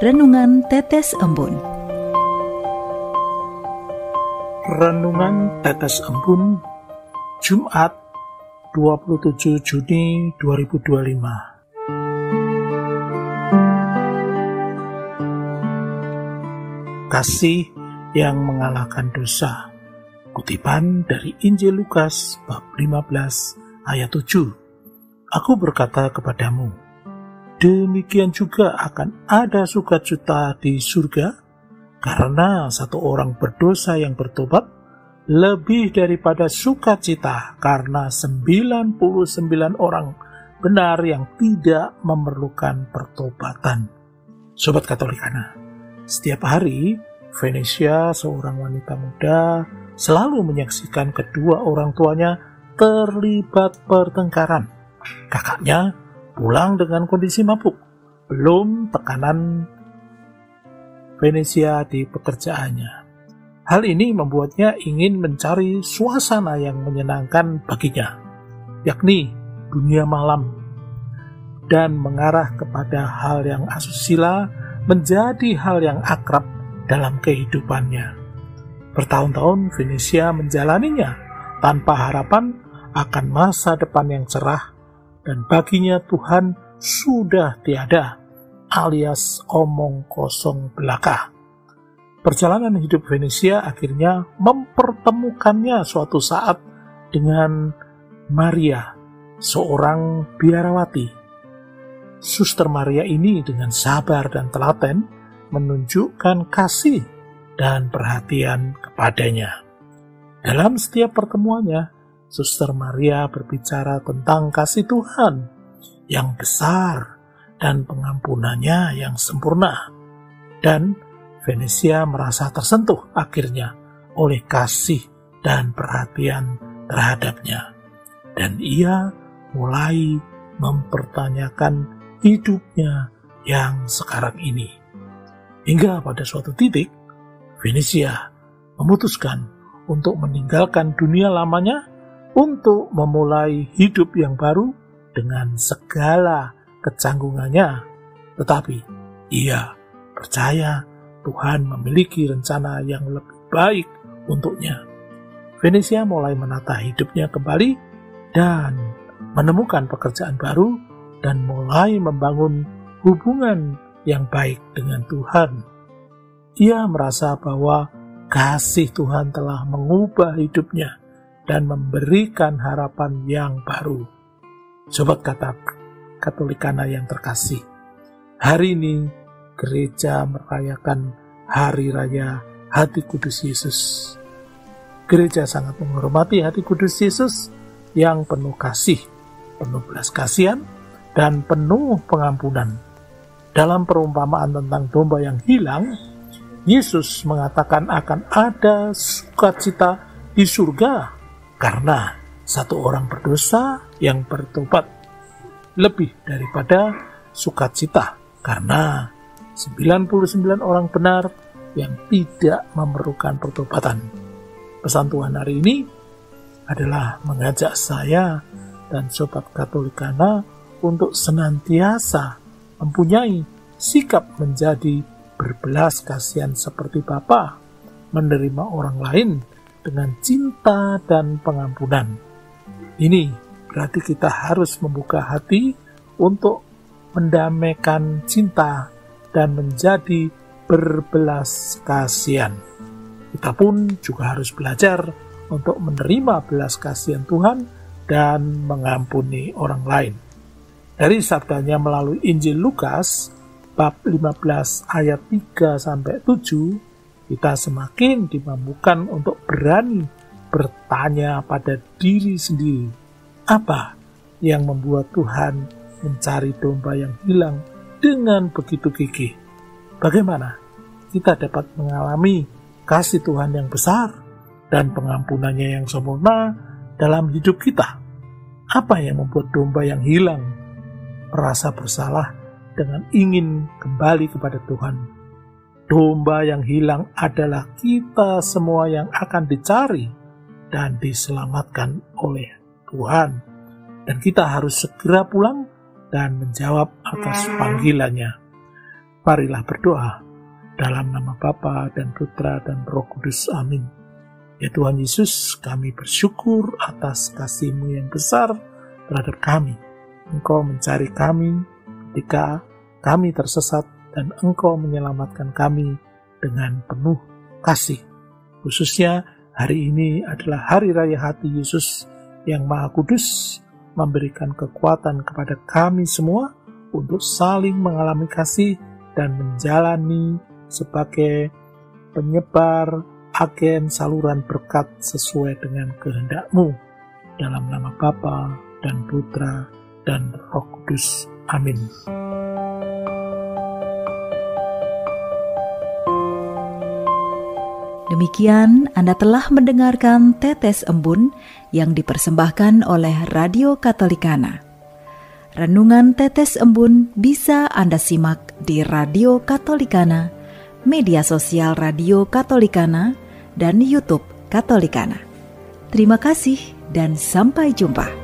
Renungan Tetes Embun. Renungan Tetes Embun, Jumat 27 Juni 2025. Kasih yang mengalahkan dosa. Kutipan dari Injil Lukas bab 15 ayat 7. Aku berkata kepadamu, demikian juga akan ada sukacita di surga karena satu orang berdosa yang bertobat lebih daripada sukacita karena 99 orang benar yang tidak memerlukan pertobatan. Sobat Katolikana, setiap hari Venesia, seorang wanita muda, selalu menyaksikan kedua orang tuanya terlibat pertengkaran. Kakaknya pulang dengan kondisi mabuk, belum tekanan Venesia di pekerjaannya. Hal ini membuatnya ingin mencari suasana yang menyenangkan baginya, yakni dunia malam, dan mengarah kepada hal yang asusila menjadi hal yang akrab dalam kehidupannya. Bertahun-tahun Venesia menjalaninya tanpa harapan akan masa depan yang cerah, dan baginya Tuhan sudah tiada, alias omong kosong belaka. Perjalanan hidup Venesia akhirnya mempertemukannya suatu saat dengan Maria, seorang biarawati. Suster Maria ini dengan sabar dan telaten menunjukkan kasih dan perhatian kepadanya. Dalam setiap pertemuannya, Suster Maria berbicara tentang kasih Tuhan yang besar dan pengampunannya yang sempurna. Dan Venesia merasa tersentuh akhirnya oleh kasih dan perhatian terhadapnya. Dan ia mulai mempertanyakan hidupnya yang sekarang ini. Hingga pada suatu titik, Venesia memutuskan untuk meninggalkan dunia lamanya untuk memulai hidup yang baru dengan segala kecanggungannya. Tetapi ia percaya Tuhan memiliki rencana yang lebih baik untuknya. Venesia mulai menata hidupnya kembali dan menemukan pekerjaan baru dan mulai membangun hubungan yang baik dengan Tuhan. Ia merasa bahwa kasih Tuhan telah mengubah hidupnya dan memberikan harapan yang baru. Sobat Katolikana yang terkasih, hari ini gereja merayakan Hari Raya Hati Kudus Yesus. Gereja sangat menghormati Hati Kudus Yesus yang penuh kasih, penuh belas kasihan, dan penuh pengampunan. Dalam perumpamaan tentang domba yang hilang, Yesus mengatakan akan ada sukacita di surga karena satu orang berdosa yang bertobat lebih daripada sukacita karena 99 orang benar yang tidak memerlukan pertobatan. Pesan Tuhan hari ini adalah mengajak saya dan Sobat Katolikana untuk senantiasa mempunyai sikap menjadi berbelas kasihan seperti Bapa, menerima orang lain dengan cinta dan pengampunan. Ini berarti kita harus membuka hati untuk mendamaikan cinta dan menjadi berbelas kasihan. Kita pun juga harus belajar untuk menerima belas kasihan Tuhan dan mengampuni orang lain. Dari sabdanya melalui Injil Lukas bab 15 ayat 3-7, kita semakin dimampukan untuk berani bertanya pada diri sendiri, apa yang membuat Tuhan mencari domba yang hilang dengan begitu gigih? Bagaimana kita dapat mengalami kasih Tuhan yang besar dan pengampunannya yang sempurna dalam hidup kita? Apa yang membuat domba yang hilang merasa bersalah dengan ingin kembali kepada Tuhan? Domba yang hilang adalah kita semua yang akan dicari dan diselamatkan oleh Tuhan. Dan kita harus segera pulang dan menjawab atas panggilannya. Marilah berdoa dalam nama Bapa dan Putra dan Roh Kudus. Amin. Ya Tuhan Yesus, kami bersyukur atas kasih-Mu yang besar terhadap kami. Engkau mencari kami ketika kami tersesat dan Engkau menyelamatkan kami dengan penuh kasih. Khususnya hari ini adalah Hari Raya Hati Yesus yang Maha Kudus, memberikan kekuatan kepada kami semua untuk saling mengalami kasih dan menjalani sebagai penyebar agen saluran berkat sesuai dengan kehendak-Mu. Dalam nama Bapa dan Putra dan Roh Kudus. Amin. Demikian Anda telah mendengarkan Tetes Embun yang dipersembahkan oleh Radio Katolikana. Renungan Tetes Embun bisa Anda simak di Radio Katolikana, media sosial Radio Katolikana, dan YouTube Katolikana. Terima kasih dan sampai jumpa.